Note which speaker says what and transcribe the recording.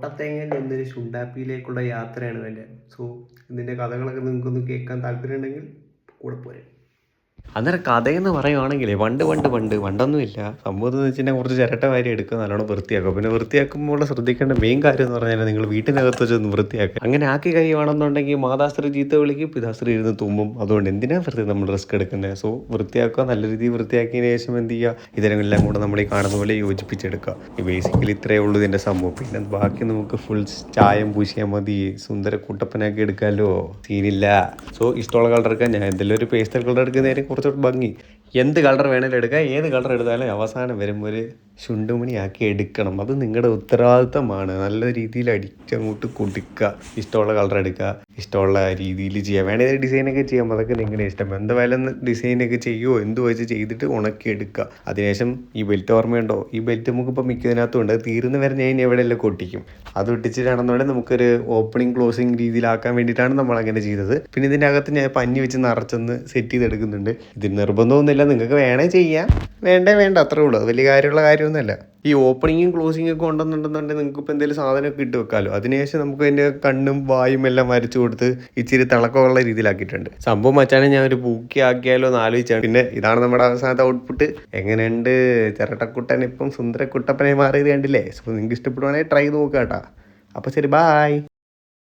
Speaker 1: കോട്ടത്തേങ്ങൻ്റെ എന്തൊരു ശുണ്ടാപ്പിയിലേക്കുള്ള യാത്രയാണ് വേണ്ടത്. സോ ഇതിൻ്റെ കഥകളൊക്കെ നിങ്ങൾക്കൊന്ന് കേൾക്കാൻ താല്പര്യമുണ്ടെങ്കിൽ കൂടെ പോരെ. അന്നേരം കഥയെന്ന് പറയുവാണെങ്കിലേ പണ്ടൊന്നുമില്ല. സംഭവം എന്ന് വെച്ചിട്ടുണ്ടെങ്കിൽ കുറച്ച് ചിരട്ട വാരി എടുക്കുക, നല്ലോണം വൃത്തിയാക്കുക. പിന്നെ വൃത്തിയാക്കുമ്പോൾ ശ്രദ്ധിക്കേണ്ട മെയിൻ കാര്യം എന്ന് പറഞ്ഞാൽ നിങ്ങൾ വീട്ടിനകത്ത് വെച്ചൊന്ന് വൃത്തിയാക്കുക. അങ്ങനെ ആക്കി കഴിയുവാണെന്നുണ്ടെങ്കിൽ മാതാശ്രീ ചീത്ത വിളിക്കും, പിതാശ്രീ ഇരുന്ന് തുമ്മും. അതുകൊണ്ട് എന്തിനാ വെറുതെ നമ്മൾ റിസ്ക് എടുക്കുന്നത്? സോ വൃത്തിയാക്കുക, നല്ല രീതിയിൽ വൃത്തിയാക്കിയതിന് ശേഷം എന്ത് ചെയ്യുക, ഇതിനെല്ലാം കൂടെ നമ്മൾ ഈ കാണുന്ന പോലെ യോജിപ്പിച്ചെടുക്കുക. ഈ ബേസിക്കലി ഇത്രയേ ഉള്ളൂ ഇതിൻ്റെ സംഭവം. പിന്നെ ബാക്കി നമുക്ക് ഫുൾ ചായം പൂശിയാൽ മതി, സുന്ദര കുട്ടപ്പനാക്കി എടുക്കാമല്ലോ, സീനില്ല. സോ ഇഷ്ടമുള്ള കളർ എടുക്കാൻ, ഞാൻ എന്തെങ്കിലും ഒരു പേസ്റ്റൽ കളർ എടുക്കുന്നതിന് കുറച്ചുകൂടി ഭംഗി. എന്ത് കളർ വേണേലും എടുക്കുക, ഏത് കളർ എടുത്താലും അവസാനം വരുമ്പോൾ ഒരു ശുണ്ടുമണിയാക്കി എടുക്കണം. അത് നിങ്ങളുടെ ഉത്തരവാദിത്തമാണ്. നല്ല രീതിയിൽ അടിച്ചങ്ങോട്ട് കൊടുക്കുക. ഇഷ്ടമുള്ള കളർ എടുക്കുക, ഇഷ്ടമുള്ള രീതിയിൽ ചെയ്യുക. വേണമെങ്കിൽ ഡിസൈനൊക്കെ ചെയ്യാം, അതൊക്കെ നിങ്ങളുടെ ഇഷ്ടം. എന്തായാലും ഡിസൈനൊക്കെ ചെയ്യുമോ എന്ത് വെച്ച് ചെയ്തിട്ട് ഉണക്കി എടുക്കുക. അതിനുശേഷം ഈ ബെൽറ്റ് ഓർമ്മയുണ്ടോ? ഈ ബെൽറ്റ് നമുക്കിപ്പോൾ മിക്കതിനകത്തും ഉണ്ട്. തീർന്ന് വരെ ഞാൻ എവിടെയെല്ലാം കൊട്ടിക്കും. അത് ഒട്ടിച്ചിട്ടാണെന്നുണ്ടെങ്കിൽ നമുക്കൊരു ഓപ്പണിങ് ക്ലോസിങ് രീതിയിലാക്കാൻ വേണ്ടിയിട്ടാണ് നമ്മൾ അങ്ങനെ ചെയ്തത്. പിന്നെ ഇതിൻ്റെ അകത്ത് ഞാൻ പഞ്ഞി വെച്ച് നിറച്ചൊന്ന് സെറ്റ് ചെയ്തെടുക്കുന്നുണ്ട്. ഇതിന് നിർബന്ധമൊന്നുമില്ല, നിങ്ങൾക്ക് വേണേൽ ചെയ്യാം, വേണ്ട അത്രേ ഉള്ളൂ. അത് വലിയ കാര്യമുള്ള കാര്യമൊന്നുമല്ല. ഈ ഓപ്പണിങ്ങും ക്ലോസിങ്ങും ഒക്കെ ഉണ്ടെന്നുണ്ടെന്നുണ്ടെങ്കിൽ നിങ്ങൾക്ക് ഇപ്പോൾ എന്തെങ്കിലും സാധനമൊക്കെ ഇട്ട് വെക്കാമല്ലോ. അതിനുശേഷം നമുക്ക് അതിൻ്റെ കണ്ണും വായും എല്ലാം വരച്ചു കൊടുത്ത് ഇച്ചിരി തിളക്കമുള്ള രീതിയിലാക്കിയിട്ടുണ്ട്. സംഭവം വച്ചാണ് ഞാൻ ഒരു പൂക്കി ആക്കിയാലോ എന്ന് ആലോചിച്ചാണ്. പിന്നെ ഇതാണ് നമ്മുടെ അവസാനത്തെ ഔട്ട്പുട്ട്. എങ്ങനെയുണ്ട് ചിരട്ടക്കുട്ടൻ ഇപ്പം സുന്ദര കുട്ടപ്പനെ മാറിയത് കണ്ടില്ലേ? സോ നിങ്ങൾക്ക് ഇഷ്ടപ്പെടുവാണെങ്കിൽ ട്രൈ നോക്കുക കേട്ടോ. അപ്പോൾ ശരി, ബായ്.